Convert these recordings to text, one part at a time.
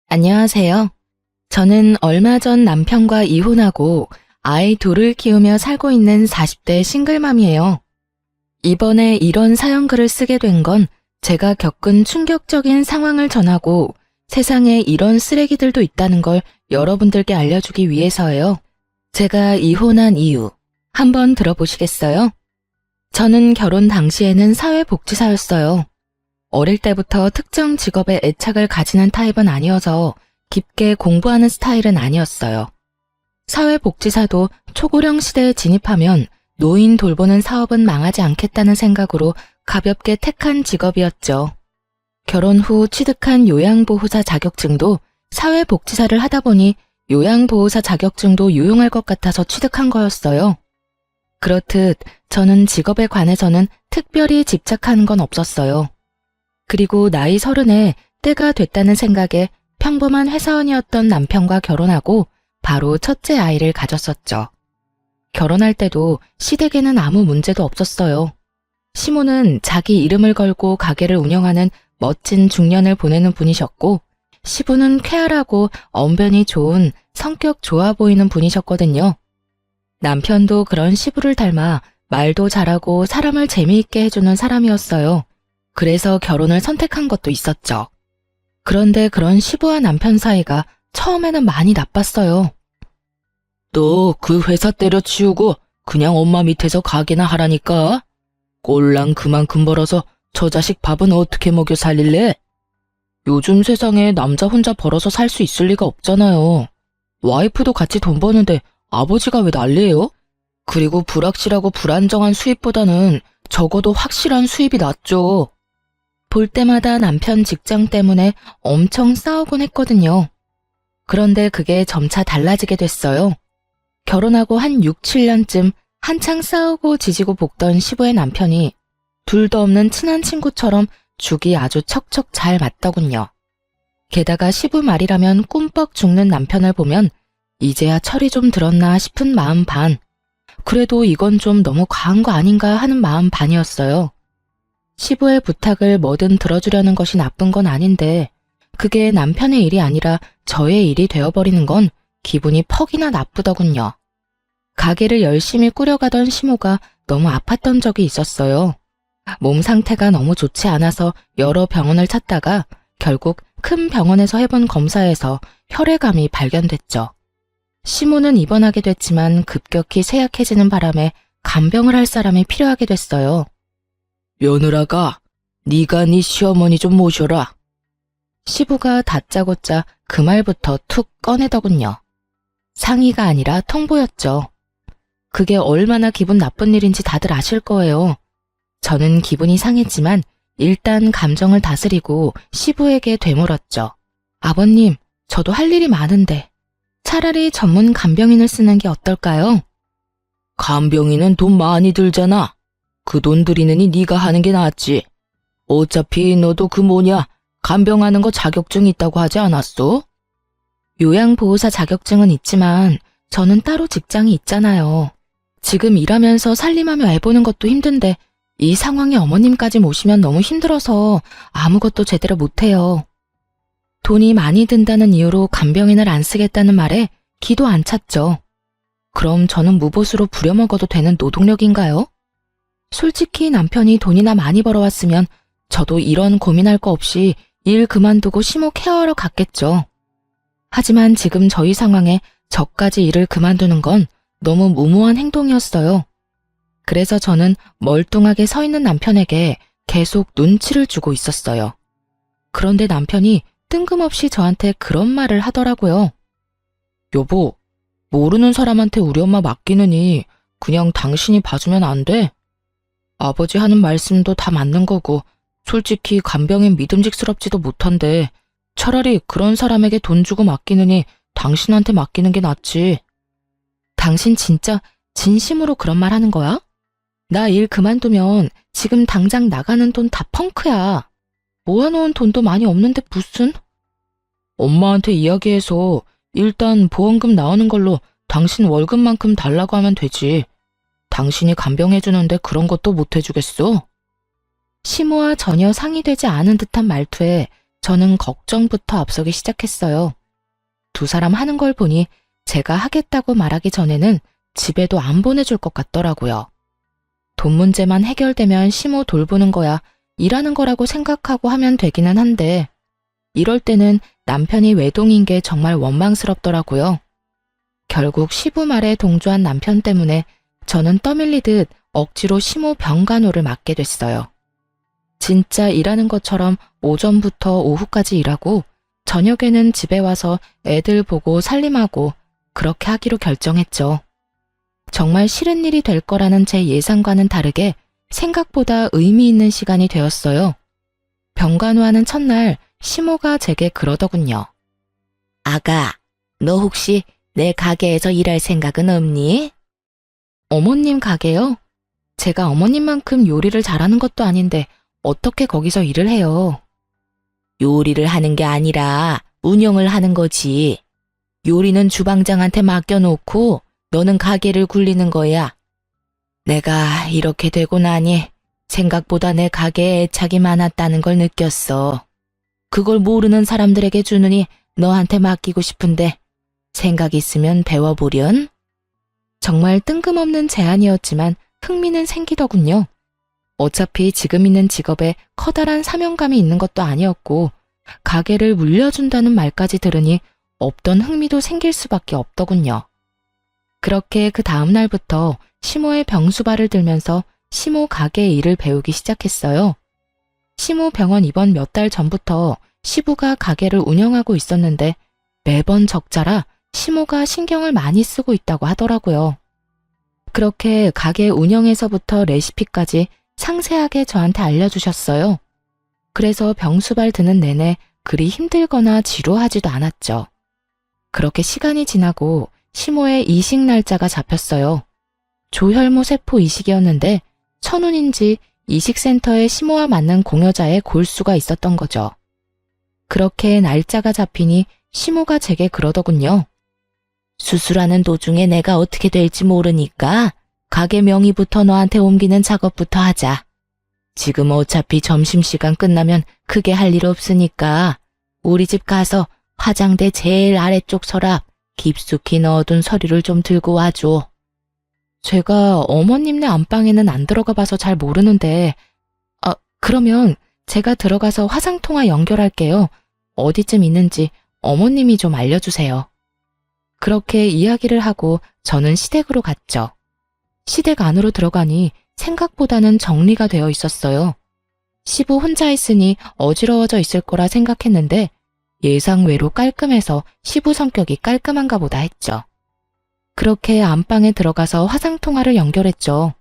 안녕하세요. 저는 얼마 전 남편과 이혼하고 아이 둘을 키우며 살고 있는 40대 싱글맘이에요. 이번에 이런 사연글을 쓰게 된 건 제가 겪은 충격적인 상황을 전하고 세상에 이런 쓰레기들도 있다는 걸 여러분들께 알려주기 위해서예요. 제가 이혼한 이유 한번 들어보시겠어요? 저는 결혼 당시에는 사회복지사였어요. 어릴 때부터 특정 직업에 애착을 가지는 타입은 아니어서 깊게 공부하는 스타일은 아니었어요. 사회복지사도 초고령 시대에 진입하면 노인 돌보는 사업은 망하지 않겠다는 생각으로 가볍게 택한 직업이었죠. 결혼 후 취득한 요양보호사 자격증도 사회복지사를 하다 보니 요양보호사 자격증도 유용할 것 같아서 취득한 거였어요. 그렇듯 저는 직업에 관해서는 특별히 집착하는 건 없었어요. 그리고 나이 30에 때가 됐다는 생각에 평범한 회사원이었던 남편과 결혼하고 바로 첫째 아이를 가졌었죠. 결혼할 때도 시댁에는 아무 문제도 없었어요. 시모는 자기 이름을 걸고 가게를 운영하는 멋진 중년을 보내는 분이셨고, 시부는 쾌활하고 언변이 좋은 성격 좋아 보이는 분이셨거든요. 남편도 그런 시부를 닮아 말도 잘하고 사람을 재미있게 해주는 사람이었어요. 그래서 결혼을 선택한 것도 있었죠. 그런데 그런 시부와 남편 사이가 처음에는 많이 나빴어요. 너 그 회사 때려치우고 그냥 엄마 밑에서 가게나 하라니까. 꼴랑 그만큼 벌어서 저 자식 밥은 어떻게 먹여 살릴래? 요즘 세상에 남자 혼자 벌어서 살 수 있을 리가 없잖아요. 와이프도 같이 돈 버는데 아버지가 왜 난리예요? 그리고 불확실하고 불안정한 수입보다는 적어도 확실한 수입이 낫죠. 볼 때마다 남편 직장 때문에 엄청 싸우곤 했거든요. 그런데 그게 점차 달라지게 됐어요. 결혼하고 한 6, 7년쯤 한창 싸우고 지지고 볶던 시부의 남편이 둘도 없는 친한 친구처럼 죽이 아주 척척 잘 맞더군요. 게다가 시부 말이라면 꿈뻑 죽는 남편을 보면 이제야 철이 좀 들었나 싶은 마음 반, 그래도 이건 좀 너무 과한 거 아닌가 하는 마음 반이었어요. 시부의 부탁을 뭐든 들어주려는 것이 나쁜 건 아닌데 그게 남편의 일이 아니라 저의 일이 되어버리는 건 기분이 퍽이나 나쁘더군요. 가게를 열심히 꾸려가던 시모가 너무 아팠던 적이 있었어요. 몸 상태가 너무 좋지 않아서 여러 병원을 찾다가 결국 큰 병원에서 해본 검사에서 혈액암이 발견됐죠. 시모는 입원하게 됐지만 급격히 쇠약해지는 바람에 간병을 할 사람이 필요하게 됐어요. 며느라가 네가 네 시어머니 좀 모셔라. 시부가 다짜고짜 그 말부터 툭 꺼내더군요. 상의가 아니라 통보였죠. 그게 얼마나 기분 나쁜 일인지 다들 아실 거예요. 저는 기분이 상했지만 일단 감정을 다스리고 시부에게 되물었죠. 아버님, 저도 할 일이 많은데 차라리 전문 간병인을 쓰는 게 어떨까요? 간병인은 돈 많이 들잖아. 그 돈 들이느니 네가 하는 게 낫지. 어차피 너도 그 뭐냐 간병하는 거 자격증 있다고 하지 않았어? 요양보호사 자격증은 있지만 저는 따로 직장이 있잖아요. 지금 일하면서 살림하며 애 보는 것도 힘든데 이 상황에 어머님까지 모시면 너무 힘들어서 아무것도 제대로 못해요. 돈이 많이 든다는 이유로 간병인을 안 쓰겠다는 말에 기도 안 찼죠. 그럼 저는 무보수로 부려먹어도 되는 노동력인가요? 솔직히 남편이 돈이나 많이 벌어왔으면 저도 이런 고민할 거 없이 일 그만두고 시모 케어하러 갔겠죠. 하지만 지금 저희 상황에 저까지 일을 그만두는 건 너무 무모한 행동이었어요. 그래서 저는 멀뚱하게 서 있는 남편에게 계속 눈치를 주고 있었어요. 그런데 남편이 뜬금없이 저한테 그런 말을 하더라고요. 여보, 모르는 사람한테 우리 엄마 맡기느니 그냥 당신이 봐주면 안 돼? 아버지 하는 말씀도 다 맞는 거고 솔직히 간병인 믿음직스럽지도 못한데 차라리 그런 사람에게 돈 주고 맡기느니 당신한테 맡기는 게 낫지. 당신 진짜 진심으로 그런 말 하는 거야? 나 일 그만두면 지금 당장 나가는 돈 다 펑크야. 모아놓은 돈도 많이 없는데 무슨? 엄마한테 이야기해서 일단 보험금 나오는 걸로 당신 월급만큼 달라고 하면 되지. 당신이 간병해주는데 그런 것도 못 해주겠어? 시모와 전혀 상의되지 않은 듯한 말투에 저는 걱정부터 앞서기 시작했어요. 두 사람 하는 걸 보니 제가 하겠다고 말하기 전에는 집에도 안 보내줄 것 같더라고요. 돈 문제만 해결되면 시모 돌보는 거야 일하는 거라고 생각하고 하면 되기는 한데 이럴 때는 남편이 외동인 게 정말 원망스럽더라고요. 결국 시부 말에 동조한 남편 때문에 저는 떠밀리듯 억지로 시모 병간호를 맡게 됐어요. 진짜 일하는 것처럼 오전부터 오후까지 일하고 저녁에는 집에 와서 애들 보고 살림하고 그렇게 하기로 결정했죠. 정말 싫은 일이 될 거라는 제 예상과는 다르게 생각보다 의미 있는 시간이 되었어요. 병간호하는 첫날 시모가 제게 그러더군요. 아가, 너 혹시 내 가게에서 일할 생각은 없니? 어머님 가게요? 제가 어머님만큼 요리를 잘하는 것도 아닌데 어떻게 거기서 일을 해요? 요리를 하는 게 아니라 운영을 하는 거지. 요리는 주방장한테 맡겨놓고 너는 가게를 굴리는 거야. 내가 이렇게 되고 나니 생각보다 내 가게에 애착이 많았다는 걸 느꼈어. 그걸 모르는 사람들에게 주느니 너한테 맡기고 싶은데 생각 있으면 배워보련? 정말 뜬금없는 제안이었지만 흥미는 생기더군요. 어차피 지금 있는 직업에 커다란 사명감이 있는 것도 아니었고 가게를 물려준다는 말까지 들으니 없던 흥미도 생길 수밖에 없더군요. 그렇게 그 다음 날부터 시모의 병수발을 들면서 시모 가게 일을 배우기 시작했어요. 시모 병원 입원 몇 달 전부터 시부가 가게를 운영하고 있었는데 매번 적자라 시모가 신경을 많이 쓰고 있다고 하더라고요. 그렇게 가게 운영에서부터 레시피까지 상세하게 저한테 알려주셨어요. 그래서 병수발 드는 내내 그리 힘들거나 지루하지도 않았죠. 그렇게 시간이 지나고 시모의 이식 날짜가 잡혔어요. 조혈모 세포 이식이었는데 천운인지 이식센터에 시모와 맞는 공여자의 골수가 있었던 거죠. 그렇게 날짜가 잡히니 시모가 제게 그러더군요. 수술하는 도중에 내가 어떻게 될지 모르니까 가게 명의부터 너한테 옮기는 작업부터 하자. 지금 어차피 점심시간 끝나면 크게 할 일 없으니까 우리 집 가서 화장대 제일 아래쪽 서랍 깊숙이 넣어둔 서류를 좀 들고 와줘. 제가 어머님네 안방에는 안 들어가 봐서 잘 모르는데 그러면 제가 들어가서 화상통화 연결할게요. 어디쯤 있는지 어머님이 좀 알려주세요. 그렇게 이야기를 하고 저는 시댁으로 갔죠. 시댁 안으로 들어가니 생각보다는 정리가 되어 있었어요. 시부 혼자 있으니 어지러워져 있을 거라 생각했는데 예상외로 깔끔해서 시부 성격이 깔끔한가 보다 했죠. 그렇게 안방에 들어가서 화상통화를 연결했죠.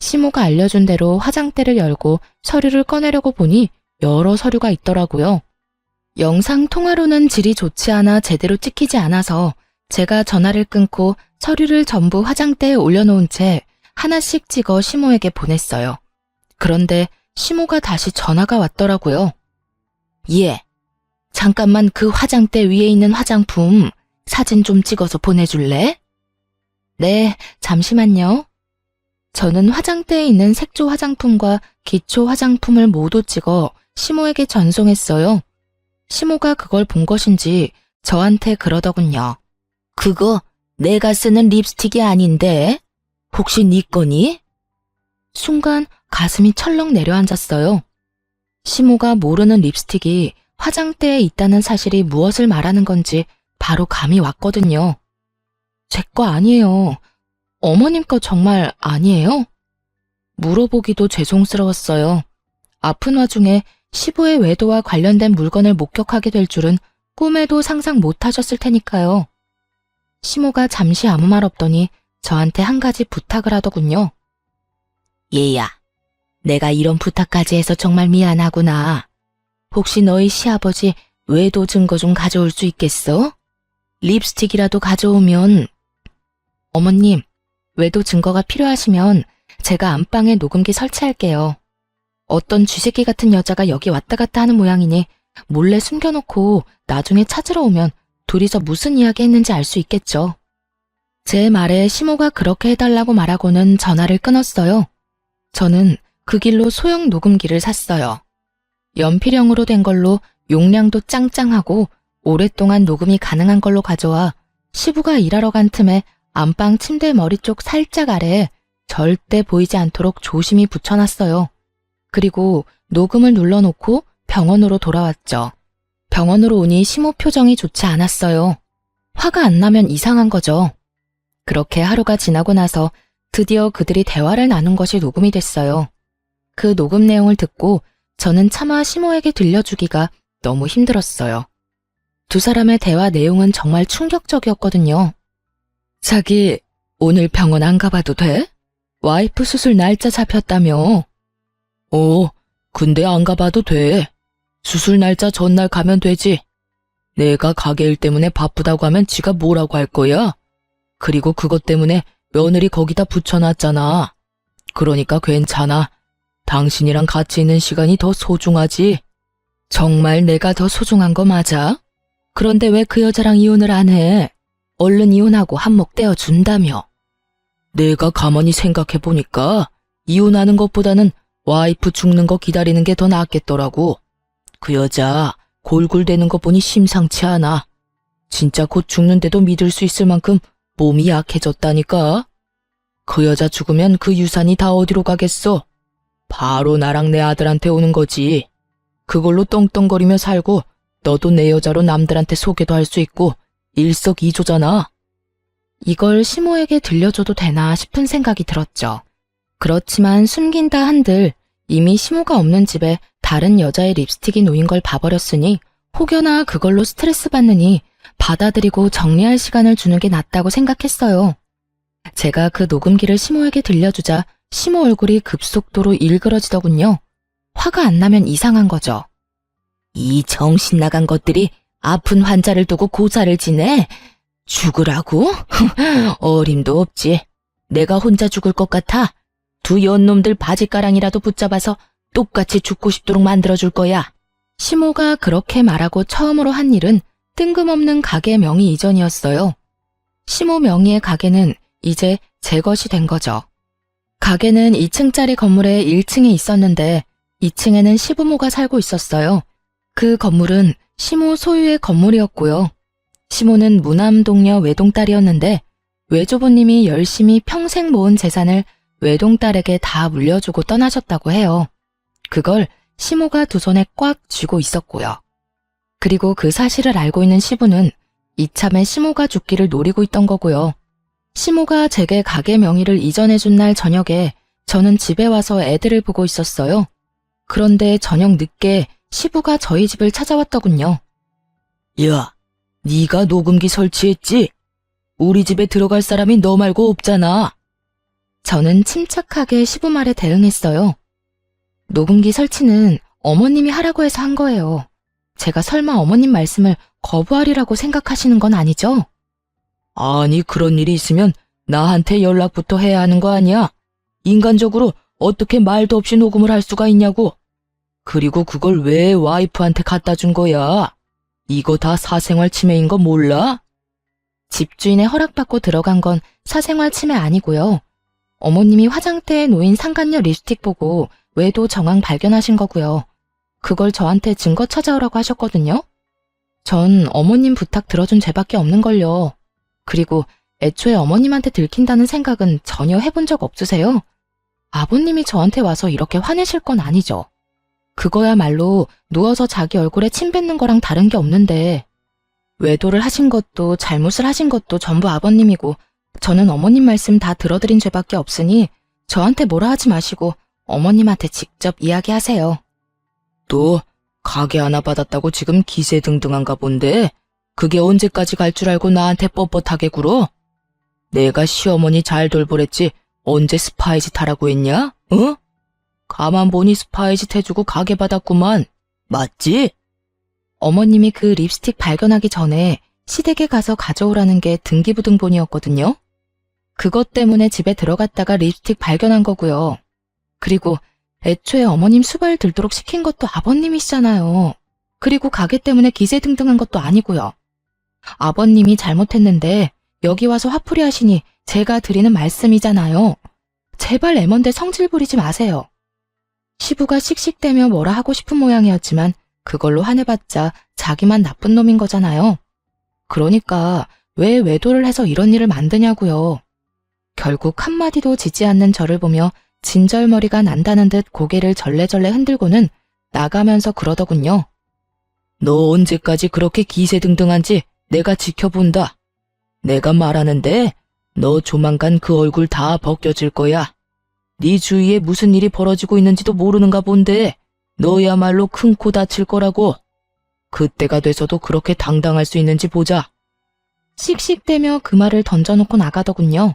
시모가 알려준 대로 화장대를 열고 서류를 꺼내려고 보니 여러 서류가 있더라고요. 영상통화로는 질이 좋지 않아 제대로 찍히지 않아서 제가 전화를 끊고 서류를 전부 화장대에 올려놓은 채 하나씩 찍어 시모에게 보냈어요. 그런데 시모가 다시 전화가 왔더라고요. 예, 잠깐만 그 화장대 위에 있는 화장품 사진 좀 찍어서 보내줄래? 네, 잠시만요. 저는 화장대에 있는 색조 화장품과 기초 화장품을 모두 찍어 시모에게 전송했어요. 시모가 그걸 본 것인지 저한테 그러더군요. 그거 내가 쓰는 립스틱이 아닌데 혹시 네 거니? 순간 가슴이 철렁 내려앉았어요. 시모가 모르는 립스틱이 화장대에 있다는 사실이 무엇을 말하는 건지 바로 감이 왔거든요. 제 거 아니에요. 어머님 거 정말 아니에요? 물어보기도 죄송스러웠어요. 아픈 와중에 시부의 외도와 관련된 물건을 목격하게 될 줄은 꿈에도 상상 못하셨을 테니까요. 시모가 잠시 아무 말 없더니 저한테 한 가지 부탁을 하더군요. 얘야, 내가 이런 부탁까지 해서 정말 미안하구나. 혹시 너희 시아버지 외도 증거 좀 가져올 수 있겠어? 립스틱이라도 가져오면. 어머님, 외도 증거가 필요하시면 제가 안방에 녹음기 설치할게요. 어떤 쥐새끼 같은 여자가 여기 왔다 갔다 하는 모양이니 몰래 숨겨놓고 나중에 찾으러 오면 둘이서 무슨 이야기 했는지 알 수 있겠죠. 제 말에 시모가 그렇게 해달라고 말하고는 전화를 끊었어요. 저는 그 길로 소형 녹음기를 샀어요. 연필형으로 된 걸로 용량도 짱짱하고 오랫동안 녹음이 가능한 걸로 가져와 시부가 일하러 간 틈에 안방 침대 머리 쪽 살짝 아래에 절대 보이지 않도록 조심히 붙여놨어요. 그리고 녹음을 눌러놓고 병원으로 돌아왔죠. 병원으로 오니 시모 표정이 좋지 않았어요. 화가 안 나면 이상한 거죠. 그렇게 하루가 지나고 나서 드디어 그들이 대화를 나눈 것이 녹음이 됐어요. 그 녹음 내용을 듣고 저는 차마 시모에게 들려주기가 너무 힘들었어요. 두 사람의 대화 내용은 정말 충격적이었거든요. 자기, 오늘 병원 안 가봐도 돼? 와이프 수술 날짜 잡혔다며. 근데 안 가봐도 돼. 수술 날짜 전날 가면 되지. 내가 가게 일 때문에 바쁘다고 하면 지가 뭐라고 할 거야? 그리고 그것 때문에 며느리 거기다 붙여놨잖아. 그러니까 괜찮아. 당신이랑 같이 있는 시간이 더 소중하지. 정말 내가 더 소중한 거 맞아? 그런데 왜 그 여자랑 이혼을 안 해? 얼른 이혼하고 한몫 떼어준다며. 내가 가만히 생각해보니까 이혼하는 것보다는 와이프 죽는 거 기다리는 게 더 낫겠더라고. 그 여자 골골대는 거 보니 심상치 않아. 진짜 곧 죽는데도 믿을 수 있을 만큼 몸이 약해졌다니까. 그 여자 죽으면 그 유산이 다 어디로 가겠어? 바로 나랑 내 아들한테 오는 거지. 그걸로 떵떵거리며 살고 너도 내 여자로 남들한테 소개도 할 수 있고 일석이조잖아. 이걸 시모에게 들려줘도 되나 싶은 생각이 들었죠. 그렇지만 숨긴다 한들 이미 시모가 없는 집에 다른 여자의 립스틱이 놓인 걸 봐버렸으니 혹여나 그걸로 스트레스 받느니 받아들이고 정리할 시간을 주는 게 낫다고 생각했어요. 제가 그 녹음기를 시모에게 들려주자 시모 얼굴이 급속도로 일그러지더군요. 화가 안 나면 이상한 거죠. 이 정신 나간 것들이 아픈 환자를 두고 고사를 지내? 죽으라고? 어림도 없지. 내가 혼자 죽을 것 같아. 두 연놈들 바지가랑이라도 붙잡아서 똑같이 죽고 싶도록 만들어줄 거야. 시모가 그렇게 말하고 처음으로 한 일은 뜬금없는 가게 명의 이전이었어요. 시모 명의의 가게는 이제 제 것이 된 거죠. 가게는 2층짜리 건물에 1층에 있었는데 2층에는 시부모가 살고 있었어요. 그 건물은 시모 소유의 건물이었고요. 시모는 무남동녀 외동딸이었는데 외조부님이 열심히 평생 모은 재산을 외동딸에게 다 물려주고 떠나셨다고 해요. 그걸 시모가 두 손에 꽉 쥐고 있었고요. 그리고 그 사실을 알고 있는 시부는 이참에 시모가 죽기를 노리고 있던 거고요. 시모가 제게 가게 명의를 이전해준 날 저녁에 저는 집에 와서 애들을 보고 있었어요. 그런데 저녁 늦게 시부가 저희 집을 찾아왔더군요. 야, 네가 녹음기 설치했지? 우리 집에 들어갈 사람이 너 말고 없잖아. 저는 침착하게 시부 말에 대응했어요. 녹음기 설치는 어머님이 하라고 해서 한 거예요. 제가 설마 어머님 말씀을 거부하리라고 생각하시는 건 아니죠? 아니, 그런 일이 있으면 나한테 연락부터 해야 하는 거 아니야? 인간적으로 어떻게 말도 없이 녹음을 할 수가 있냐고. 그리고 그걸 왜 와이프한테 갖다 준 거야? 이거 다 사생활 침해인 거 몰라? 집주인의 허락받고 들어간 건 사생활 침해 아니고요. 어머님이 화장대에 놓인 상간녀 립스틱 보고 외도 정황 발견하신 거고요. 그걸 저한테 증거 찾아오라고 하셨거든요. 전 어머님 부탁 들어준 죄밖에 없는걸요. 그리고 애초에 어머님한테 들킨다는 생각은 전혀 해본 적 없으세요? 아버님이 저한테 와서 이렇게 화내실 건 아니죠. 그거야말로 누워서 자기 얼굴에 침 뱉는 거랑 다른 게 없는데 외도를 하신 것도 잘못을 하신 것도 전부 아버님이고 저는 어머님 말씀 다 들어드린 죄밖에 없으니 저한테 뭐라 하지 마시고 어머님한테 직접 이야기하세요. 또 가게 하나 받았다고 지금 기세등등한가 본데 그게 언제까지 갈 줄 알고 나한테 뻣뻣하게 굴어? 내가 시어머니 잘 돌보랬지 언제 스파이짓 하라고 했냐? 어? 가만 보니 스파이짓 해주고 가게 받았구만. 맞지? 어머님이 그 립스틱 발견하기 전에 시댁에 가서 가져오라는 게 등기부등본이었거든요. 그것 때문에 집에 들어갔다가 립스틱 발견한 거고요. 그리고 애초에 어머님 수발 들도록 시킨 것도 아버님이시잖아요. 그리고 가게 때문에 기세등등한 것도 아니고요. 아버님이 잘못했는데 여기 와서 화풀이 하시니 제가 드리는 말씀이잖아요. 제발 애먼데 성질 부리지 마세요. 시부가 씩씩대며 뭐라 하고 싶은 모양이었지만 그걸로 화내봤자 자기만 나쁜 놈인 거잖아요. 그러니까 왜 외도를 해서 이런 일을 만드냐고요. 결국 한마디도 지지 않는 저를 보며 진절머리가 난다는 듯 고개를 절레절레 흔들고는 나가면서 그러더군요. 너 언제까지 그렇게 기세등등한지 내가 지켜본다. 내가 말하는데 너 조만간 그 얼굴 다 벗겨질 거야. 네 주위에 무슨 일이 벌어지고 있는지도 모르는가 본데 너야말로 큰 코 다칠 거라고. 그때가 돼서도 그렇게 당당할 수 있는지 보자. 씩씩대며 그 말을 던져놓고 나가더군요.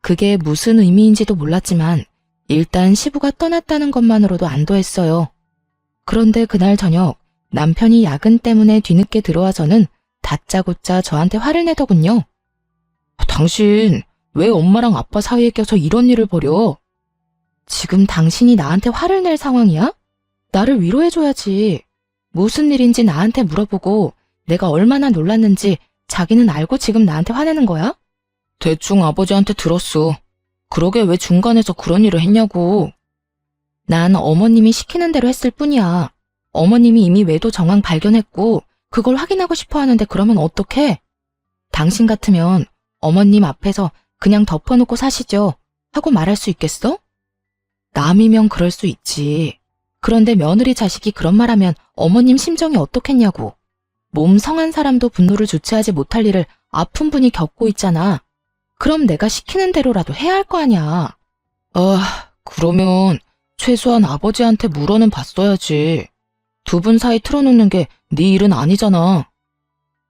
그게 무슨 의미인지도 몰랐지만 일단 시부가 떠났다는 것만으로도 안도했어요. 그런데 그날 저녁 남편이 야근 때문에 뒤늦게 들어와서는 다짜고짜 저한테 화를 내더군요. 당신 왜 엄마랑 아빠 사이에 껴서 이런 일을 벌여? 지금 당신이 나한테 화를 낼 상황이야? 나를 위로해줘야지. 무슨 일인지 나한테 물어보고 내가 얼마나 놀랐는지 자기는 알고 지금 나한테 화내는 거야? 대충 아버지한테 들었어. 그러게 왜 중간에서 그런 일을 했냐고. 난 어머님이 시키는 대로 했을 뿐이야. 어머님이 이미 외도 정황 발견했고 그걸 확인하고 싶어 하는데 그러면 어떡해? 당신 같으면 어머님 앞에서 그냥 덮어놓고 사시죠 하고 말할 수 있겠어? 남이면 그럴 수 있지. 그런데 며느리 자식이 그런 말하면 어머님 심정이 어떻겠냐고. 몸 성한 사람도 분노를 주체하지 못할 일을 아픈 분이 겪고 있잖아. 그럼 내가 시키는 대로라도 해야 할 거 아니야. 그러면 최소한 아버지한테 물어는 봤어야지. 두 분 사이 틀어놓는 게 네 일은 아니잖아.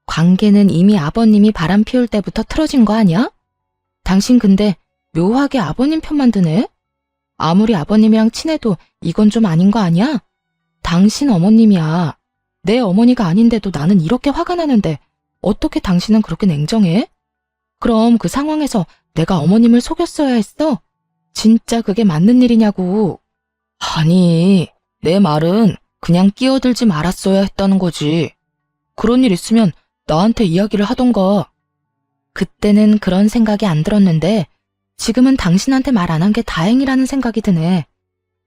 관계는 이미 아버님이 바람 피울 때부터 틀어진 거 아니야? 당신 근데 묘하게 아버님 편만 드네? 아무리 아버님이랑 친해도 이건 좀 아닌 거 아니야? 당신 어머님이야. 내 어머니가 아닌데도 나는 이렇게 화가 나는데 어떻게 당신은 그렇게 냉정해? 그럼 그 상황에서 내가 어머님을 속였어야 했어? 진짜 그게 맞는 일이냐고. 아니, 내 말은 그냥 끼어들지 말았어야 했다는 거지. 그런 일 있으면 나한테 이야기를 하던가. 그때는 그런 생각이 안 들었는데 지금은 당신한테 말 안 한 게 다행이라는 생각이 드네.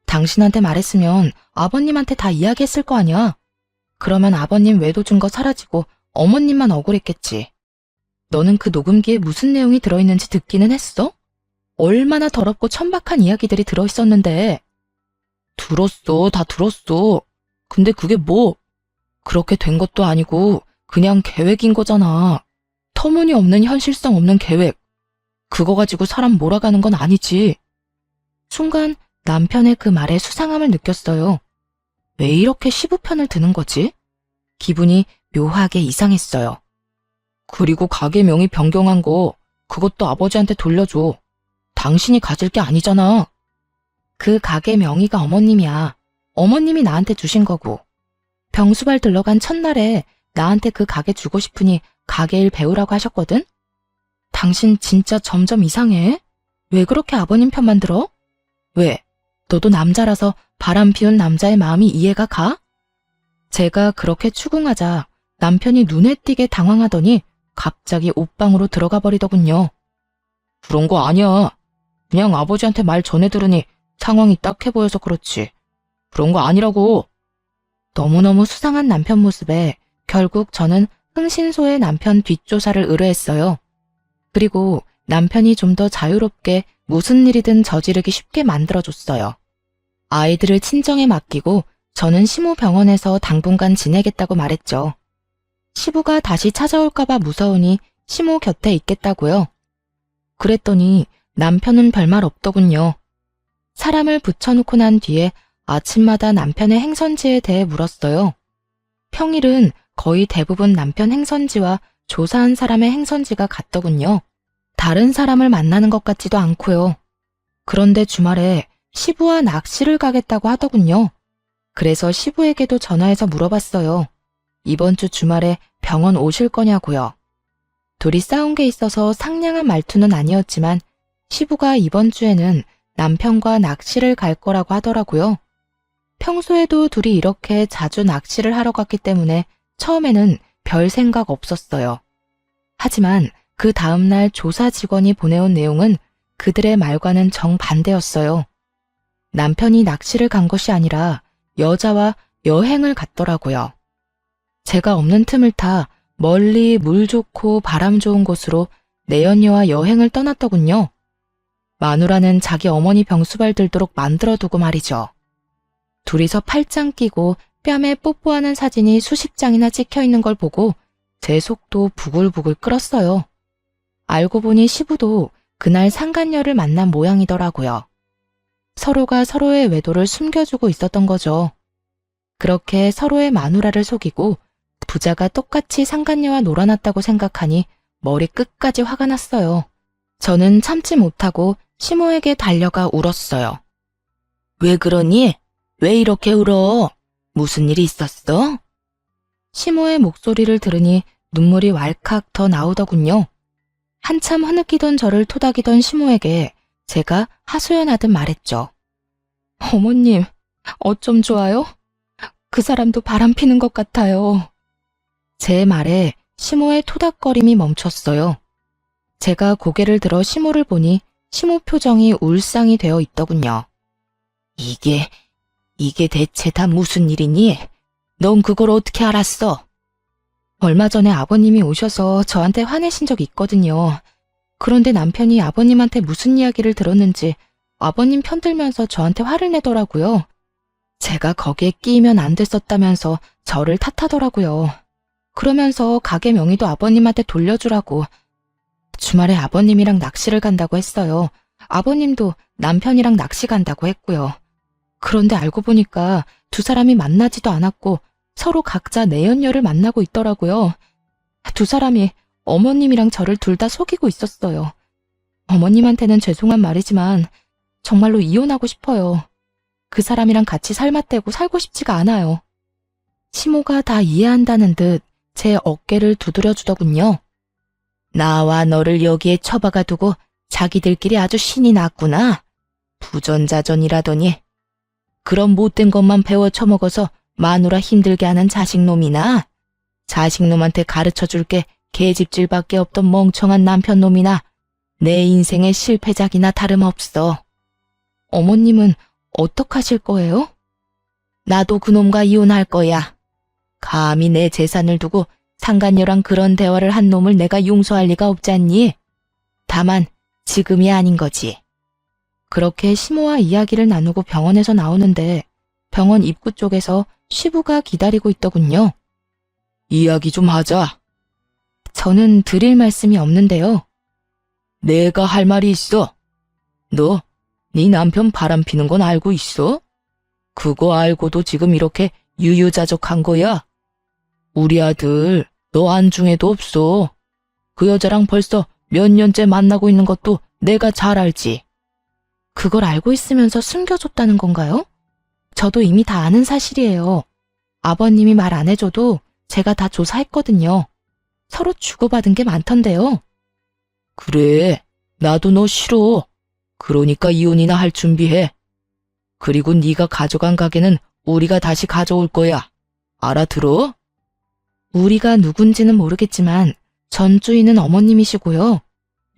당신한테 말했으면 아버님한테 다 이야기했을 거 아니야. 그러면 아버님 외도 증거 사라지고 어머님만 억울했겠지. 너는 그 녹음기에 무슨 내용이 들어있는지 듣기는 했어? 얼마나 더럽고 천박한 이야기들이 들어있었는데. 들었어, 다 들었어. 근데 그게 뭐? 그렇게 된 것도 아니고 그냥 계획인 거잖아. 터무니없는 현실성 없는 계획. 그거 가지고 사람 몰아가는 건 아니지. 순간 남편의 그 말에 수상함을 느꼈어요. 왜 이렇게 시부 편을 드는 거지? 기분이 묘하게 이상했어요. 그리고 가게 명의 변경한 거 그것도 아버지한테 돌려줘. 당신이 가질 게 아니잖아. 그 가게 명의가 어머님이야. 어머님이 나한테 주신 거고. 병수발 들러간 첫날에 나한테 그 가게 주고 싶으니 가게 일 배우라고 하셨거든? 당신 진짜 점점 이상해. 왜 그렇게 아버님 편만 들어? 왜? 너도 남자라서 바람 피운 남자의 마음이 이해가 가? 제가 그렇게 추궁하자 남편이 눈에 띄게 당황하더니 갑자기 옷방으로 들어가 버리더군요. 그런 거 아니야. 그냥 아버지한테 말 전해 들으니 상황이 딱해 보여서 그렇지. 그런 거 아니라고. 너무너무 수상한 남편 모습에 결국 저는 흥신소에 남편 뒷조사를 의뢰했어요. 그리고 남편이 좀 더 자유롭게 무슨 일이든 저지르기 쉽게 만들어줬어요. 아이들을 친정에 맡기고 저는 시무병원에서 당분간 지내겠다고 말했죠. 시부가 다시 찾아올까봐 무서우니 시모 곁에 있겠다고요. 그랬더니 남편은 별말 없더군요. 사람을 붙여놓고 난 뒤에 아침마다 남편의 행선지에 대해 물었어요. 평일은 거의 대부분 남편 행선지와 조사한 사람의 행선지가 같더군요. 다른 사람을 만나는 것 같지도 않고요. 그런데 주말에 시부와 낚시를 가겠다고 하더군요. 그래서 시부에게도 전화해서 물어봤어요. 이번 주 주말에 병원 오실 거냐고요. 둘이 싸운 게 있어서 상냥한 말투는 아니었지만 시부가 이번 주에는 남편과 낚시를 갈 거라고 하더라고요. 평소에도 둘이 이렇게 자주 낚시를 하러 갔기 때문에 처음에는 별 생각 없었어요. 하지만 그 다음날 조사 직원이 보내온 내용은 그들의 말과는 정반대였어요. 남편이 낚시를 간 것이 아니라 여자와 여행을 갔더라고요. 제가 없는 틈을 타 멀리 물 좋고 바람 좋은 곳으로 내연녀와 여행을 떠났더군요. 마누라는 자기 어머니 병수발 들도록 만들어두고 말이죠. 둘이서 팔짱 끼고 뺨에 뽀뽀하는 사진이 수십 장이나 찍혀 있는 걸 보고 제 속도 부글부글 끓었어요. 알고 보니 시부도 그날 상간녀를 만난 모양이더라고요. 서로가 서로의 외도를 숨겨주고 있었던 거죠. 그렇게 서로의 마누라를 속이고 부자가 똑같이 상간녀와 놀아났다고 생각하니 머리 끝까지 화가 났어요. 저는 참지 못하고 시모에게 달려가 울었어요. 왜 그러니? 왜 이렇게 울어? 무슨 일이 있었어? 시모의 목소리를 들으니 눈물이 왈칵 더 나오더군요. 한참 흐느끼던 저를 토닥이던 시모에게 제가 하소연하듯 말했죠. 어머님, 어쩜 좋아요? 그 사람도 바람 피는 것 같아요. 제 말에 시모의 토닥거림이 멈췄어요. 제가 고개를 들어 시모를 보니 시모 표정이 울상이 되어 있더군요. 이게 대체 다 무슨 일이니? 넌 그걸 어떻게 알았어? 얼마 전에 아버님이 오셔서 저한테 화내신 적이 있거든요. 그런데 남편이 아버님한테 무슨 이야기를 들었는지 아버님 편들면서 저한테 화를 내더라고요. 제가 거기에 끼면 안 됐었다면서 저를 탓하더라고요. 그러면서 가게 명의도 아버님한테 돌려주라고. 주말에 아버님이랑 낚시를 간다고 했어요. 아버님도 남편이랑 낚시 간다고 했고요. 그런데 알고 보니까 두 사람이 만나지도 않았고 서로 각자 내연녀를 만나고 있더라고요. 두 사람이 어머님이랑 저를 둘 다 속이고 있었어요. 어머님한테는 죄송한 말이지만 정말로 이혼하고 싶어요. 그 사람이랑 같이 살맛대고 살고 싶지가 않아요. 시모가 다 이해한다는 듯 제 어깨를 두드려주더군요. 나와 너를 여기에 처박아 두고 자기들끼리 아주 신이 났구나. 부전자전이라더니. 그런 못된 것만 배워 처먹어서 마누라 힘들게 하는 자식놈이나 자식놈한테 가르쳐줄 게 계집질밖에 없던 멍청한 남편놈이나 내 인생의 실패작이나 다름없어. 어머님은 어떡하실 거예요? 나도 그놈과 이혼할 거야. 감히 내 재산을 두고 상간녀랑 그런 대화를 한 놈을 내가 용서할 리가 없잖니. 다만 지금이 아닌 거지. 그렇게 시모와 이야기를 나누고 병원에서 나오는데 병원 입구 쪽에서 시부가 기다리고 있더군요. 이야기 좀 하자. 저는 드릴 말씀이 없는데요. 내가 할 말이 있어. 너, 네 남편 바람 피는 건 알고 있어? 그거 알고도 지금 이렇게 유유자적한 거야? 우리 아들, 너 안중에도 없어. 그 여자랑 벌써 몇 년째 만나고 있는 것도 내가 잘 알지. 그걸 알고 있으면서 숨겨줬다는 건가요? 저도 이미 다 아는 사실이에요. 아버님이 말 안 해줘도 제가 다 조사했거든요. 서로 주고받은 게 많던데요. 그래, 나도 너 싫어. 그러니까 이혼이나 할 준비해. 그리고 네가 가져간 가게는 우리가 다시 가져올 거야. 알아들어? 우리가 누군지는 모르겠지만 전 주인은 어머님이시고요.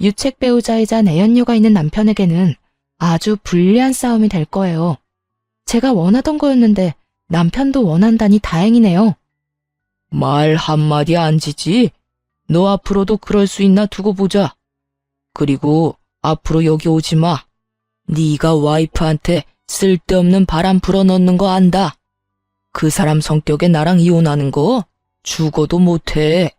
유책 배우자이자 내연녀가 있는 남편에게는 아주 불리한 싸움이 될 거예요. 제가 원하던 거였는데 남편도 원한다니 다행이네요. 말 한마디 안 지지? 너 앞으로도 그럴 수 있나 두고 보자. 그리고 앞으로 여기 오지 마. 네가 와이프한테 쓸데없는 바람 불어넣는 거 안다. 그 사람 성격에 나랑 이혼하는 거 죽어도 못해.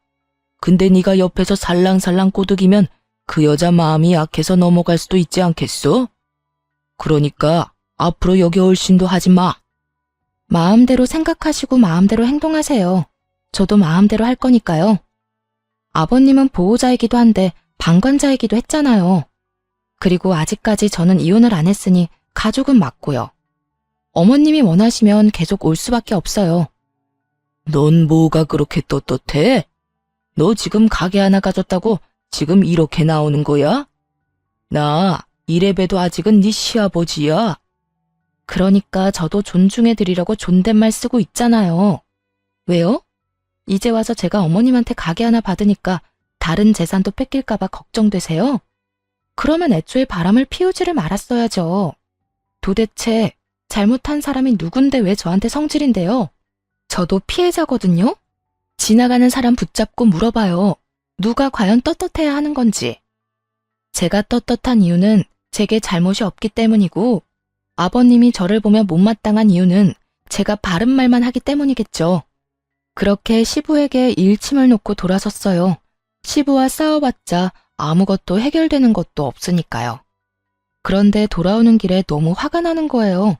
근데 네가 옆에서 살랑살랑 꼬드기면 그 여자 마음이 약해서 넘어갈 수도 있지 않겠어? 그러니까 앞으로 여기 얼씬도 하지 마. 마음대로 생각하시고 마음대로 행동하세요. 저도 마음대로 할 거니까요. 아버님은 보호자이기도 한데 방관자이기도 했잖아요. 그리고 아직까지 저는 이혼을 안 했으니 가족은 맞고요. 어머님이 원하시면 계속 올 수밖에 없어요. 넌 뭐가 그렇게 떳떳해? 너 지금 가게 하나 가졌다고 지금 이렇게 나오는 거야? 나 이래봬도 아직은 네 시아버지야. 그러니까 저도 존중해드리려고 존댓말 쓰고 있잖아요. 왜요? 이제 와서 제가 어머님한테 가게 하나 받으니까 다른 재산도 뺏길까봐 걱정되세요? 그러면 애초에 바람을 피우지를 말았어야죠. 도대체 잘못한 사람이 누군데 왜 저한테 성질인데요? 저도 피해자거든요. 지나가는 사람 붙잡고 물어봐요. 누가 과연 떳떳해야 하는 건지. 제가 떳떳한 이유는 제게 잘못이 없기 때문이고, 아버님이 저를 보며 못마땅한 이유는 제가 바른 말만 하기 때문이겠죠. 그렇게 시부에게 일침을 놓고 돌아섰어요. 시부와 싸워봤자 아무것도 해결되는 것도 없으니까요. 그런데 돌아오는 길에 너무 화가 나는 거예요.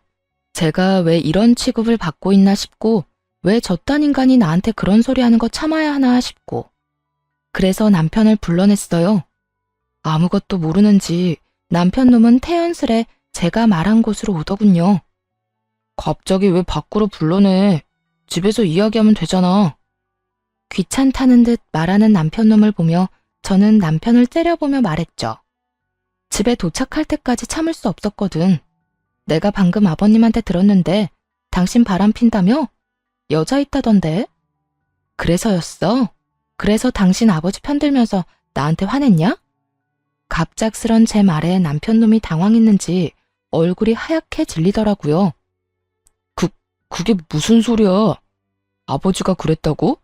제가 왜 이런 취급을 받고 있나 싶고, 왜 저딴 인간이 나한테 그런 소리 하는 거 참아야 하나 싶고. 그래서 남편을 불러냈어요. 아무것도 모르는지 남편 놈은 태연스레 제가 말한 곳으로 오더군요. 갑자기 왜 밖으로 불러내? 집에서 이야기하면 되잖아. 귀찮다는 듯 말하는 남편 놈을 보며 저는 남편을 째려보며 말했죠. 집에 도착할 때까지 참을 수 없었거든. 내가 방금 아버님한테 들었는데 당신 바람 핀다며? 여자 있다던데? 그래서였어? 그래서 당신 아버지 편들면서 나한테 화냈냐? 갑작스런 제 말에 남편 놈이 당황했는지 얼굴이 하얗게 질리더라고요. 그게 무슨 소리야? 아버지가 그랬다고?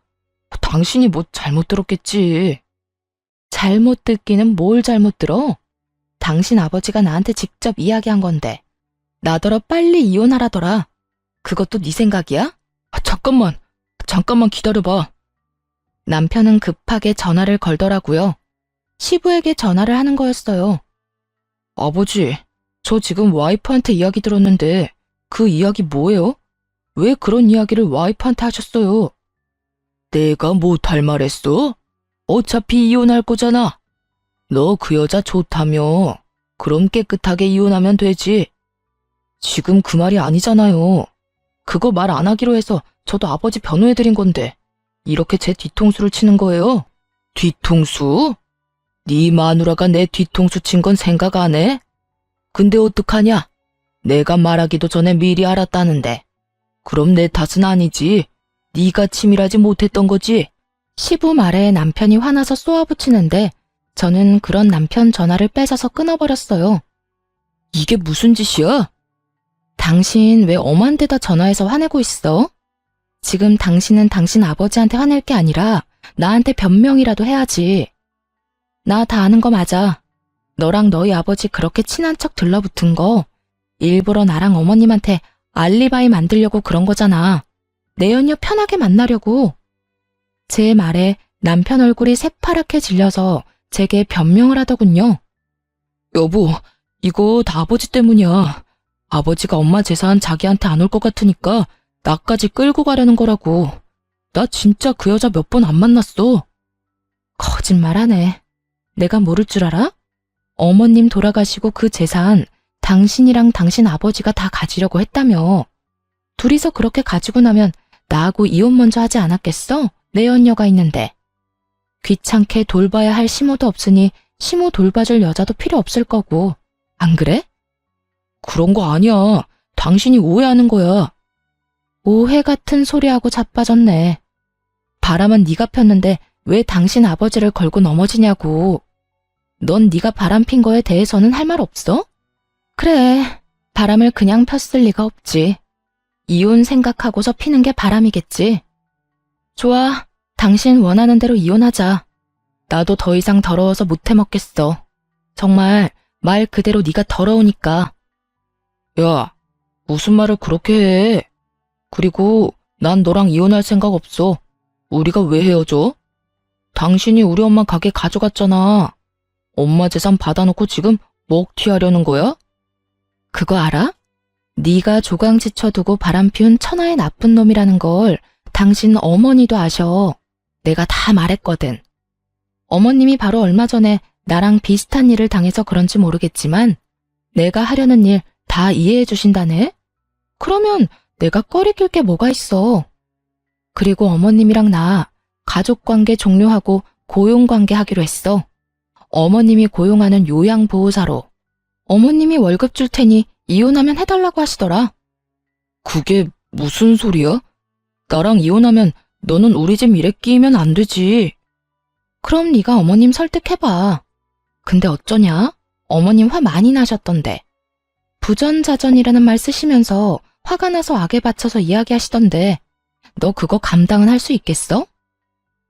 당신이 뭐 잘못 들었겠지. 잘못 듣기는 뭘 잘못 들어? 당신 아버지가 나한테 직접 이야기한 건데. 나더러 빨리 이혼하라더라. 그것도 네 생각이야? 잠깐만 기다려봐. 남편은 급하게 전화를 걸더라고요. 시부에게 전화를 하는 거였어요. 아버지, 저 지금 와이프한테 이야기 들었는데 그 이야기 뭐예요? 왜 그런 이야기를 와이프한테 하셨어요? 내가 못할 말했어? 어차피 이혼할 거잖아. 너 그 여자 좋다며. 그럼 깨끗하게 이혼하면 되지. 지금 그 말이 아니잖아요. 그거 말 안 하기로 해서 저도 아버지 변호해드린 건데 이렇게 제 뒤통수를 치는 거예요? 뒤통수? 네 마누라가 내 뒤통수 친 건 생각 안 해? 근데 어떡하냐? 내가 말하기도 전에 미리 알았다는데. 그럼 내 탓은 아니지. 네가 치밀하지 못했던 거지. 시부 말에 남편이 화나서 쏘아붙이는데 저는 그런 남편 전화를 뺏어서 끊어버렸어요. 이게 무슨 짓이야? 당신 왜 엄한 데다 전화해서 화내고 있어? 지금 당신은 당신 아버지한테 화낼 게 아니라 나한테 변명이라도 해야지. 나 다 아는 거 맞아. 너랑 너희 아버지 그렇게 친한 척 들러붙은 거 일부러 나랑 어머님한테 알리바이 만들려고 그런 거잖아. 내연녀 편하게 만나려고. 제 말에 남편 얼굴이 새파랗게 질려서 제게 변명을 하더군요. 여보, 이거 다 아버지 때문이야. 아버지가 엄마 재산 자기한테 안 올 것 같으니까 나까지 끌고 가려는 거라고. 나 진짜 그 여자 몇 번 안 만났어. 거짓말하네. 내가 모를 줄 알아? 어머님 돌아가시고 그 재산 당신이랑 당신 아버지가 다 가지려고 했다며. 둘이서 그렇게 가지고 나면 나하고 이혼 먼저 하지 않았겠어? 내연녀가 있는데. 귀찮게 돌봐야 할 시모도 없으니 시모 돌봐줄 여자도 필요 없을 거고. 안 그래? 그런 거 아니야. 당신이 오해하는 거야. 오해 같은 소리하고 자빠졌네. 바람은 네가 폈는데 왜 당신 아버지를 걸고 넘어지냐고. 넌 네가 바람 핀 거에 대해서는 할 말 없어? 그래, 바람을 그냥 폈을 리가 없지. 이혼 생각하고서 피는 게 바람이겠지. 좋아, 당신 원하는 대로 이혼하자. 나도 더 이상 더러워서 못 해먹겠어. 정말 말 그대로 네가 더러우니까. 야, 무슨 말을 그렇게 해. 그리고 난 너랑 이혼할 생각 없어. 우리가 왜 헤어져? 당신이 우리 엄마 가게 가져갔잖아. 엄마 재산 받아놓고 지금 먹튀하려는 거야? 그거 알아? 네가 조강지쳐 두고 바람 피운 천하의 나쁜 놈이라는 걸 당신 어머니도 아셔. 내가 다 말했거든. 어머님이 바로 얼마 전에 나랑 비슷한 일을 당해서 그런지 모르겠지만 내가 하려는 일 다 이해해 주신다네? 그러면 내가 꺼리낄 게 뭐가 있어. 그리고 어머님이랑 나 가족관계 종료하고 고용관계 하기로 했어. 어머님이 고용하는 요양보호사로. 어머님이 월급 줄 테니 이혼하면 해달라고 하시더라. 그게 무슨 소리야? 나랑 이혼하면 너는 우리 집 일에 끼면 안 되지. 그럼 네가 어머님 설득해봐. 근데 어쩌냐? 어머님 화 많이 나셨던데. 부전자전이라는 말 쓰시면서 화가 나서 악에 받쳐서 이야기하시던데 너 그거 감당은 할 수 있겠어?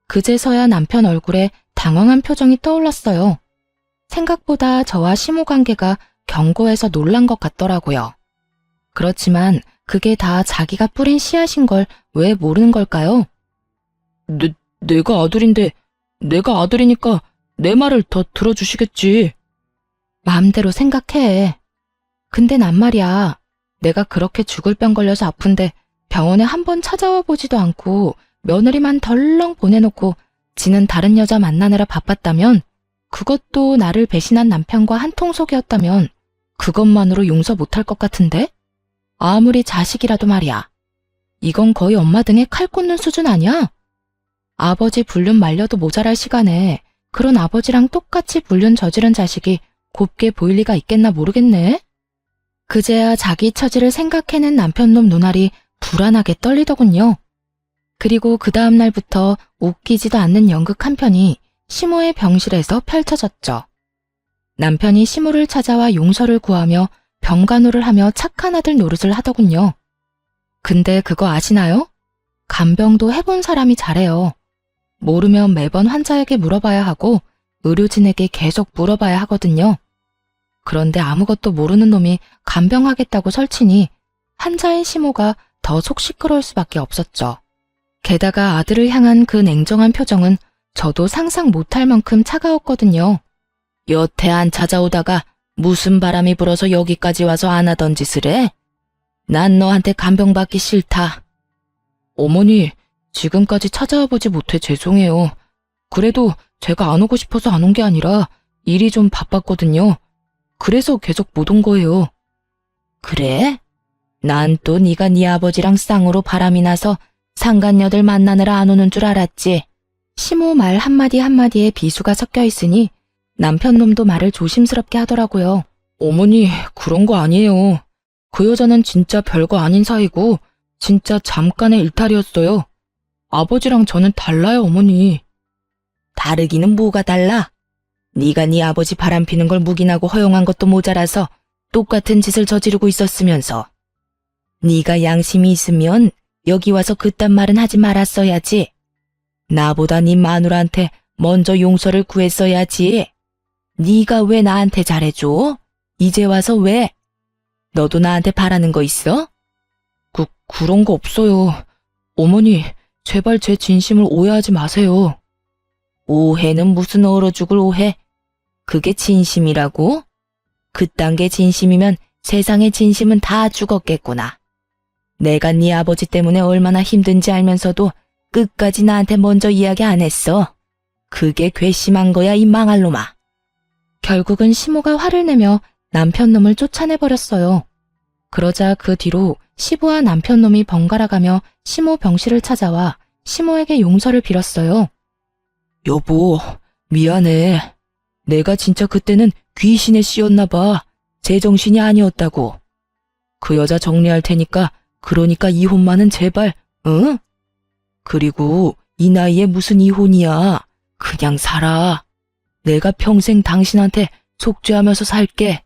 그제서야 남편 얼굴에 당황한 표정이 떠올랐어요. 생각보다 저와 시모 관계가 견고해서 놀란 것 같더라고요. 그렇지만 그게 다 자기가 뿌린 씨앗인 걸 왜 모르는 걸까요? 내가 아들인데, 내가 아들이니까 내 말을 더 들어주시겠지. 마음대로 생각해. 근데 난 말이야. 내가 그렇게 죽을 병 걸려서 아픈데 병원에 한 번 찾아와 보지도 않고 며느리만 덜렁 보내놓고 지는 다른 여자 만나느라 바빴다면, 그것도 나를 배신한 남편과 한통속이었다면 그것만으로 용서 못할 것 같은데? 아무리 자식이라도 말이야. 이건 거의 엄마 등에 칼 꽂는 수준 아니야? 아버지 불륜 말려도 모자랄 시간에 그런 아버지랑 똑같이 불륜 저지른 자식이 곱게 보일 리가 있겠나 모르겠네. 그제야 자기 처지를 생각해낸 남편놈 눈알이 불안하게 떨리더군요. 그리고 그 다음 날부터 웃기지도 않는 연극 한 편이 시모의 병실에서 펼쳐졌죠. 남편이 시모를 찾아와 용서를 구하며 병간호를 하며 착한 아들 노릇을 하더군요. 근데 그거 아시나요? 간병도 해본 사람이 잘해요. 모르면 매번 환자에게 물어봐야 하고 의료진에게 계속 물어봐야 하거든요. 그런데 아무것도 모르는 놈이 간병하겠다고 설치니 환자인 시모가 더 속 시끄러울 수밖에 없었죠. 게다가 아들을 향한 그 냉정한 표정은 저도 상상 못할 만큼 차가웠거든요. 여태 안 찾아오다가 무슨 바람이 불어서 여기까지 와서 안 하던 짓을 해? 난 너한테 간병받기 싫다. 어머니, 지금까지 찾아와 보지 못해 죄송해요. 그래도 제가 안 오고 싶어서 안 온 게 아니라 일이 좀 바빴거든요. 그래서 계속 못 온 거예요. 그래? 난 또 네가 네 아버지랑 쌍으로 바람이 나서 상간녀들 만나느라 안 오는 줄 알았지. 시모 말 한마디 한마디에 비수가 섞여 있으니 남편 놈도 말을 조심스럽게 하더라고요. 어머니, 그런 거 아니에요. 그 여자는 진짜 별거 아닌 사이고 진짜 잠깐의 일탈이었어요. 아버지랑 저는 달라요, 어머니. 다르기는 뭐가 달라? 네가 네 아버지 바람피는 걸 묵인하고 허용한 것도 모자라서 똑같은 짓을 저지르고 있었으면서. 네가 양심이 있으면 여기 와서 그딴 말은 하지 말았어야지. 나보다 네 마누라한테 먼저 용서를 구했어야지. 네가 왜 나한테 잘해줘? 이제 와서 왜? 너도 나한테 바라는 거 있어? 그런 거 없어요. 어머니, 제발 제 진심을 오해하지 마세요. 오해는 무슨 얼어 죽을 오해? 그게 진심이라고? 그딴 게 진심이면 세상의 진심은 다 죽었겠구나. 내가 네 아버지 때문에 얼마나 힘든지 알면서도 끝까지 나한테 먼저 이야기 안 했어. 그게 괘씸한 거야, 이 망할 놈아. 결국은 시모가 화를 내며 남편 놈을 쫓아내버렸어요. 그러자 그 뒤로 시부와 남편 놈이 번갈아가며 시모 병실을 찾아와 시모에게 용서를 빌었어요. 여보, 미안해. 내가 진짜 그때는 귀신에 씌었나 봐. 제정신이 아니었다고. 그 여자 정리할 테니까 그러니까 이혼만은 제발, 응? 그리고 이 나이에 무슨 이혼이야. 그냥 살아. 내가 평생 당신한테 속죄하면서 살게.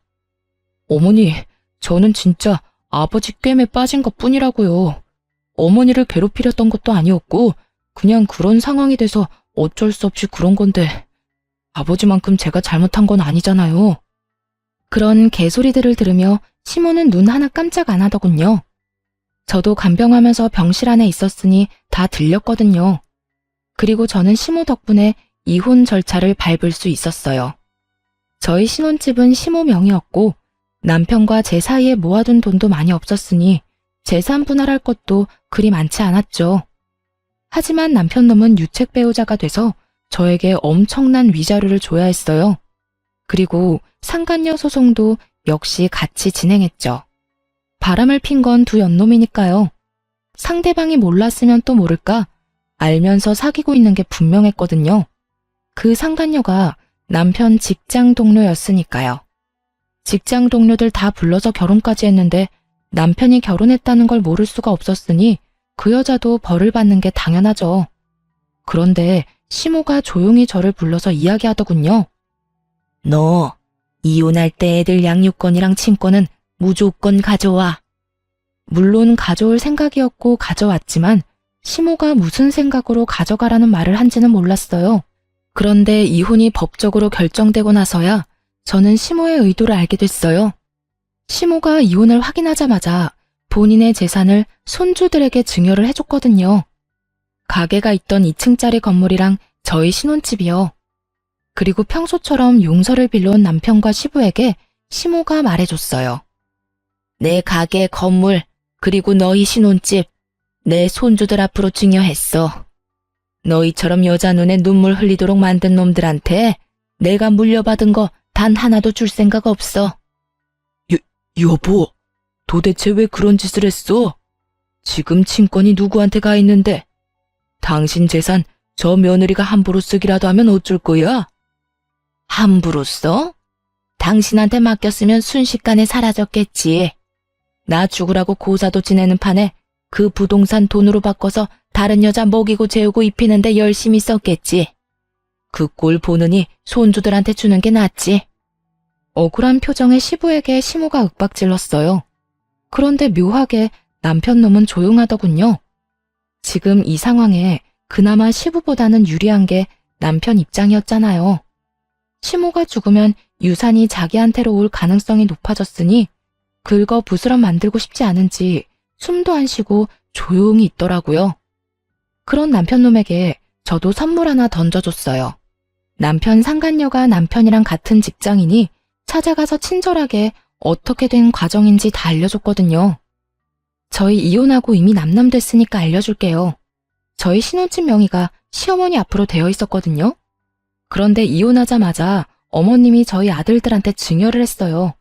어머니, 저는 진짜 아버지 꿰매 빠진 것 뿐이라고요. 어머니를 괴롭히렸던 것도 아니었고 그냥 그런 상황이 돼서 어쩔 수 없이 그런 건데 아버지만큼 제가 잘못한 건 아니잖아요. 그런 개소리들을 들으며 시모는 눈 하나 깜짝 안 하더군요. 저도 간병하면서 병실 안에 있었으니 다 들렸거든요. 그리고 저는 시모 덕분에 이혼 절차를 밟을 수 있었어요. 저희 신혼집은 시모 명의였고 남편과 제 사이에 모아둔 돈도 많이 없었으니 재산 분할할 것도 그리 많지 않았죠. 하지만 남편놈은 유책 배우자가 돼서 저에게 엄청난 위자료를 줘야 했어요. 그리고 상간녀 소송도 역시 같이 진행했죠. 바람을 핀 건 두 연놈이니까요. 상대방이 몰랐으면 또 모를까 알면서 사귀고 있는 게 분명했거든요. 그 상간녀가 남편 직장 동료였으니까요. 직장 동료들 다 불러서 결혼까지 했는데 남편이 결혼했다는 걸 모를 수가 없었으니 그 여자도 벌을 받는 게 당연하죠. 그런데 시모가 조용히 저를 불러서 이야기하더군요. 너 이혼할 때 애들 양육권이랑 친권은 무조건 가져와. 물론 가져올 생각이었고 가져왔지만 시모가 무슨 생각으로 가져가라는 말을 한지는 몰랐어요. 그런데 이혼이 법적으로 결정되고 나서야 저는 시모의 의도를 알게 됐어요. 시모가 이혼을 확인하자마자 본인의 재산을 손주들에게 증여를 해줬거든요. 가게가 있던 2층짜리 건물이랑 저희 신혼집이요. 그리고 평소처럼 용서를 빌려온 남편과 시부에게 시모가 말해줬어요. 내 가게, 건물, 그리고 너희 신혼집, 내 손주들 앞으로 증여했어. 너희처럼 여자 눈에 눈물 흘리도록 만든 놈들한테 내가 물려받은 거 단 하나도 줄 생각 없어. 여보, 도대체 왜 그런 짓을 했어? 지금 친권이 누구한테 가 있는데? 당신 재산 저 며느리가 함부로 쓰기라도 하면 어쩔 거야? 함부로 써? 당신한테 맡겼으면 순식간에 사라졌겠지. 나 죽으라고 고사도 지내는 판에 그 부동산 돈으로 바꿔서 다른 여자 먹이고 재우고 입히는데 열심히 썼겠지. 그 꼴 보느니 손주들한테 주는 게 낫지. 억울한 표정의 시부에게 시모가 윽박질렀어요. 그런데 묘하게 남편 놈은 조용하더군요. 지금 이 상황에 그나마 시부보다는 유리한 게 남편 입장이었잖아요. 시모가 죽으면 유산이 자기한테로 올 가능성이 높아졌으니 긁어 부스럼 만들고 싶지 않은지 숨도 안 쉬고 조용히 있더라고요. 그런 남편놈에게 저도 선물 하나 던져줬어요. 남편 상간녀가 남편이랑 같은 직장이니 찾아가서 친절하게 어떻게 된 과정인지 다 알려줬거든요. 저희 이혼하고 이미 남남됐으니까 알려줄게요. 저희 신혼집 명의가 시어머니 앞으로 되어 있었거든요. 그런데 이혼하자마자 어머님이 저희 아들들한테 증여를 했어요.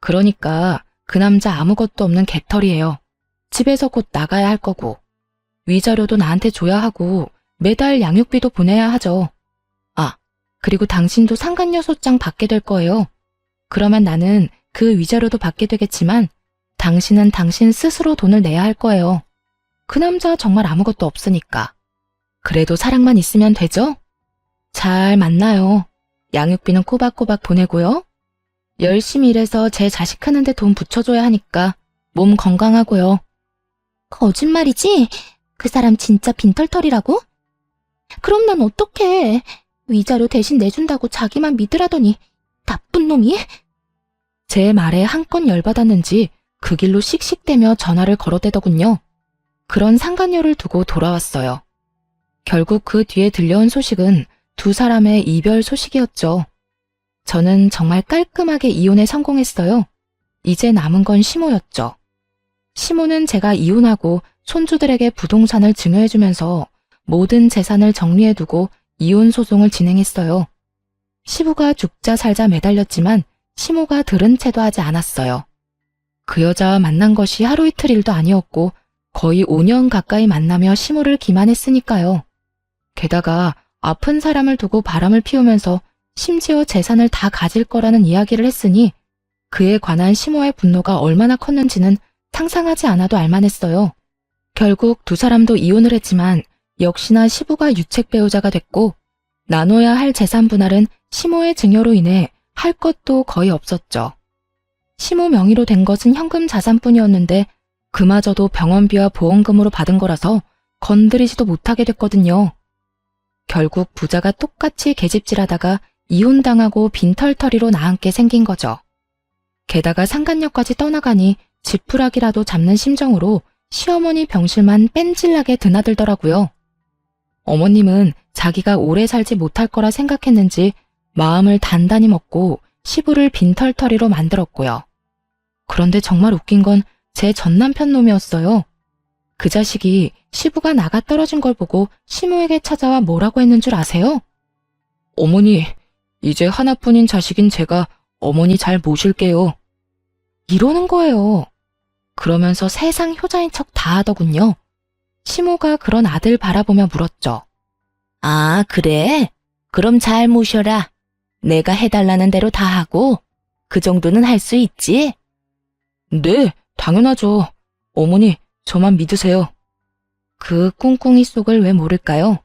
그러니까 그 남자 아무것도 없는 개털이에요. 집에서 곧 나가야 할 거고 위자료도 나한테 줘야 하고 매달 양육비도 보내야 하죠. 아, 그리고 당신도 상간녀 소장 받게 될 거예요. 그러면 나는 그 위자료도 받게 되겠지만 당신은 당신 스스로 돈을 내야 할 거예요. 그 남자 정말 아무것도 없으니까. 그래도 사랑만 있으면 되죠? 잘 만나요. 양육비는 꼬박꼬박 보내고요. 열심히 일해서 제 자식 크는데 돈 붙여줘야 하니까 몸 건강하고요. 거짓말이지? 그 사람 진짜 빈털털이라고? 그럼 난 어떡해. 위자료 대신 내준다고 자기만 믿으라더니 나쁜 놈이? 제 말에 한껏 열받았는지 그 길로 씩씩대며 전화를 걸어대더군요. 그런 상간녀를 두고 돌아왔어요. 결국 그 뒤에 들려온 소식은 두 사람의 이별 소식이었죠. 저는 정말 깔끔하게 이혼에 성공했어요. 이제 남은 건 시모였죠. 시모는 제가 이혼하고 손주들에게 부동산을 증여해주면서 모든 재산을 정리해두고 이혼 소송을 진행했어요. 시부가 죽자 살자 매달렸지만 시모가 들은 채도 하지 않았어요. 그 여자와 만난 것이 하루 이틀 일도 아니었고 거의 5년 가까이 만나며 시모를 기만했으니까요. 게다가 아픈 사람을 두고 바람을 피우면서 심지어 재산을 다 가질 거라는 이야기를 했으니 그에 관한 시모의 분노가 얼마나 컸는지는 상상하지 않아도 알만했어요. 결국 두 사람도 이혼을 했지만 역시나 시부가 유책 배우자가 됐고 나눠야 할 재산 분할은 시모의 증여로 인해 할 것도 거의 없었죠. 시모 명의로 된 것은 현금 자산뿐이었는데 그마저도 병원비와 보험금으로 받은 거라서 건드리지도 못하게 됐거든요. 결국 부자가 똑같이 계집질하다가 이혼당하고 빈털터리로 나앉게 생긴 거죠. 게다가 상간녀까지 떠나가니 지푸라기라도 잡는 심정으로 시어머니 병실만 뺀질나게 드나들더라고요. 어머님은 자기가 오래 살지 못할 거라 생각했는지 마음을 단단히 먹고 시부를 빈털터리로 만들었고요. 그런데 정말 웃긴 건 제 전남편 놈이었어요. 그 자식이 시부가 나가 떨어진 걸 보고 시모에게 찾아와 뭐라고 했는 줄 아세요? 어머니, 이제 하나뿐인 자식인 제가 어머니 잘 모실게요. 이러는 거예요. 그러면서 세상 효자인 척 다 하더군요. 시모가 그런 아들 바라보며 물었죠. 아, 그래? 그럼 잘 모셔라. 내가 해달라는 대로 다 하고 그 정도는 할 수 있지? 네, 당연하죠. 어머니, 저만 믿으세요. 그 꿍꿍이 속을 왜 모를까요?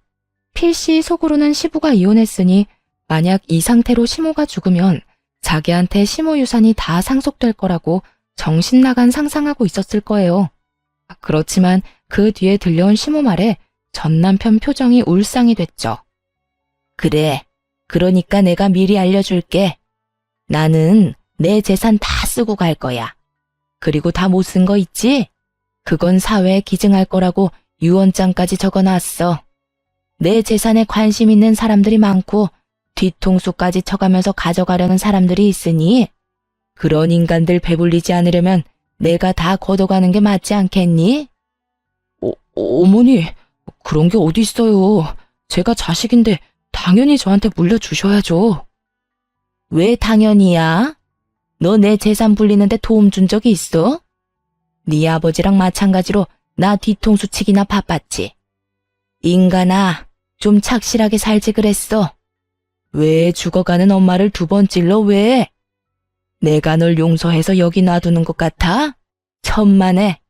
필시 속으로는 시부가 이혼했으니 만약 이 상태로 시모가 죽으면 자기한테 시모 유산이 다 상속될 거라고 정신나간 상상하고 있었을 거예요. 그렇지만 그 뒤에 들려온 시모 말에 전 남편 표정이 울상이 됐죠. 그래. 그러니까 내가 미리 알려줄게. 나는 내 재산 다 쓰고 갈 거야. 그리고 다 못 쓴 거 있지? 그건 사회에 기증할 거라고 유언장까지 적어놨어. 내 재산에 관심 있는 사람들이 많고 뒤통수까지 쳐가면서 가져가려는 사람들이 있으니 그런 인간들 배불리지 않으려면 내가 다 걷어가는 게 맞지 않겠니? 어머니, 그런 게 어디 있어요. 제가 자식인데 당연히 저한테 물려주셔야죠. 왜 당연히야? 너 내 재산 불리는데 도움 준 적이 있어? 네 아버지랑 마찬가지로 나 뒤통수 치기나 바빴지. 인간아, 좀 착실하게 살지 그랬어. 왜 죽어가는 엄마를 두 번 찔러 왜? 내가 널 용서해서 여기 놔두는 것 같아? 천만에.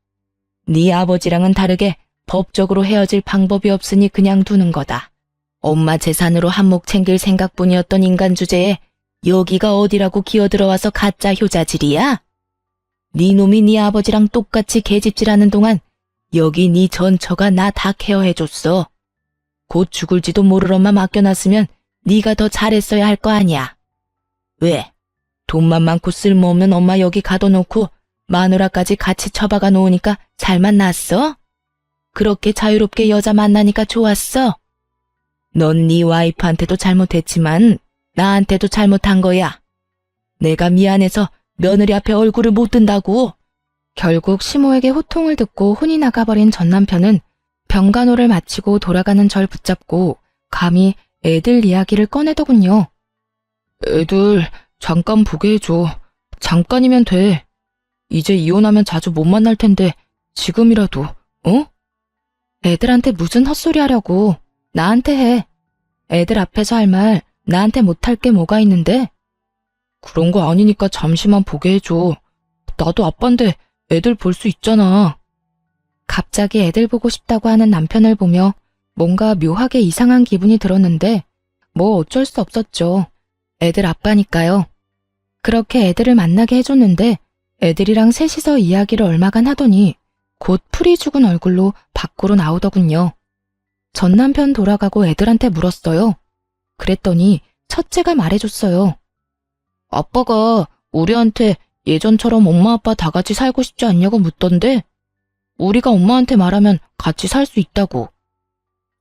네 아버지랑은 다르게 법적으로 헤어질 방법이 없으니 그냥 두는 거다. 엄마 재산으로 한몫 챙길 생각뿐이었던 인간 주제에 여기가 어디라고 기어들어와서 가짜 효자질이야? 네 놈이 네 아버지랑 똑같이 계집질하는 동안 여기 네 전처가 나 다 케어해줬어. 곧 죽을지도 모를 엄마 맡겨놨으면 네가 더 잘했어야 할 거 아니야. 왜? 돈만 많고 쓸모없는 엄마 여기 가둬놓고 마누라까지 같이 처박아 놓으니까 살만 났어? 그렇게 자유롭게 여자 만나니까 좋았어? 넌 네 와이프한테도 잘못했지만 나한테도 잘못한 거야. 내가 미안해서 며느리 앞에 얼굴을 못 든다고. 결국 시모에게 호통을 듣고 혼이 나가버린 전 남편은 병간호를 마치고 돌아가는 절 붙잡고 감히 애들 이야기를 꺼내더군요. 애들 잠깐 보게 해줘. 잠깐이면 돼. 이제 이혼하면 자주 못 만날 텐데 지금이라도, 어? 애들한테 무슨 헛소리 하려고. 나한테 해. 애들 앞에서 할 말 나한테 못할 게 뭐가 있는데? 그런 거 아니니까 잠시만 보게 해줘. 나도 아빠인데 애들 볼 수 있잖아. 갑자기 애들 보고 싶다고 하는 남편을 보며 뭔가 묘하게 이상한 기분이 들었는데 뭐 어쩔 수 없었죠. 애들 아빠니까요. 그렇게 애들을 만나게 해줬는데 애들이랑 셋이서 이야기를 얼마간 하더니 곧 풀이 죽은 얼굴로 밖으로 나오더군요. 전 남편 돌아가고 애들한테 물었어요. 그랬더니 첫째가 말해줬어요. 아빠가 우리한테 예전처럼 엄마 아빠 다 같이 살고 싶지 않냐고 묻던데 우리가 엄마한테 말하면 같이 살 수 있다고.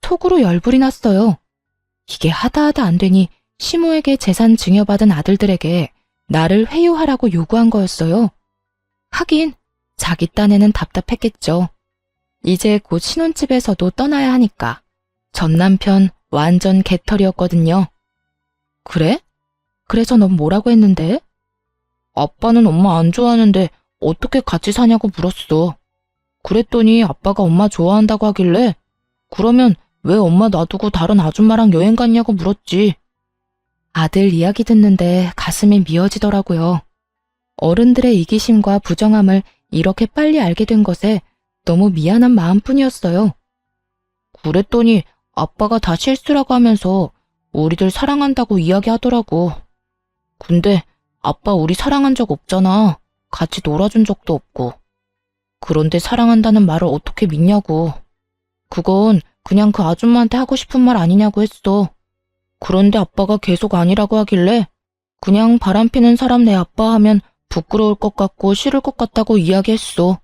속으로 열불이 났어요. 이게 하다 안 되니 시모에게 재산 증여받은 아들들에게 나를 회유하라고 요구한 거였어요. 하긴 자기 딴에는 답답했겠죠. 이제 곧 신혼집에서도 떠나야 하니까. 전 남편 완전 개털이었거든요. 그래? 그래서 넌 뭐라고 했는데? 아빠는 엄마 안 좋아하는데 어떻게 같이 사냐고 물었어. 그랬더니 아빠가 엄마 좋아한다고 하길래 그러면 왜 엄마 놔두고 다른 아줌마랑 여행 갔냐고 물었지. 아들 이야기 듣는데 가슴이 미어지더라고요. 어른들의 이기심과 부정함을 이렇게 빨리 알게 된 것에 너무 미안한 마음뿐이었어요. 그랬더니 아빠가 다 실수라고 하면서 우리들 사랑한다고 이야기하더라고. 근데 아빠 우리 사랑한 적 없잖아. 같이 놀아준 적도 없고. 그런데 사랑한다는 말을 어떻게 믿냐고. 그건 그냥 그 아줌마한테 하고 싶은 말 아니냐고 했어. 그런데 아빠가 계속 아니라고 하길래 그냥 바람피는 사람 내 아빠 하면 부끄러울 것 같고 싫을 것 같다고 이야기했어.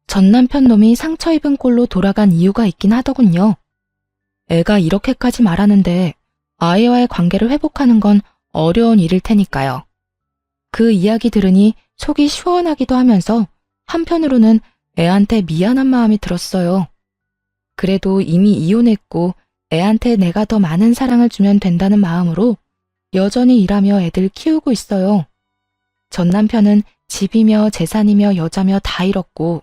전 남편 놈이 상처 입은 꼴로 돌아간 이유가 있긴 하더군요. 애가 이렇게까지 말하는데 아이와의 관계를 회복하는 건 어려운 일일 테니까요. 그 이야기 들으니 속이 시원하기도 하면서 한편으로는 애한테 미안한 마음이 들었어요. 그래도 이미 이혼했고 애한테 내가 더 많은 사랑을 주면 된다는 마음으로 여전히 일하며 애들 키우고 있어요. 전 남편은 집이며 재산이며 여자며 다 잃었고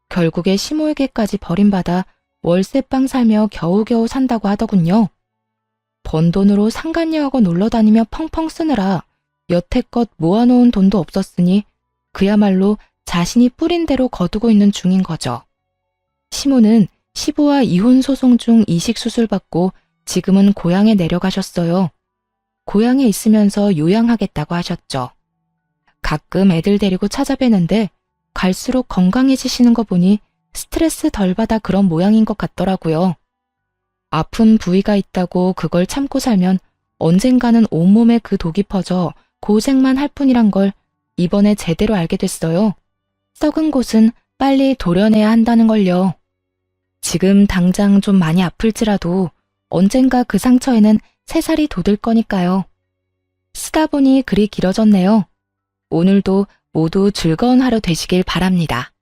결국에 시모에게까지 버림받아 월세방 살며 겨우겨우 산다고 하더군요. 번 돈으로 상간녀하고 놀러다니며 펑펑 쓰느라 여태껏 모아놓은 돈도 없었으니 그야말로 자신이 뿌린 대로 거두고 있는 중인 거죠. 시모는 시부와 이혼 소송 중 이식 수술 받고 지금은 고향에 내려가셨어요. 고향에 있으면서 요양하겠다고 하셨죠. 가끔 애들 데리고 찾아뵈는데 갈수록 건강해지시는 거 보니 스트레스 덜 받아 그런 모양인 것 같더라고요. 아픈 부위가 있다고 그걸 참고 살면 언젠가는 온몸에 그 독이 퍼져 고생만 할 뿐이란 걸 이번에 제대로 알게 됐어요. 썩은 곳은 빨리 도려내야 한다는 걸요. 지금 당장 좀 많이 아플지라도 언젠가 그 상처에는 새살이 돋을 거니까요. 쓰다 보니 글이 길어졌네요. 오늘도 모두 즐거운 하루 되시길 바랍니다.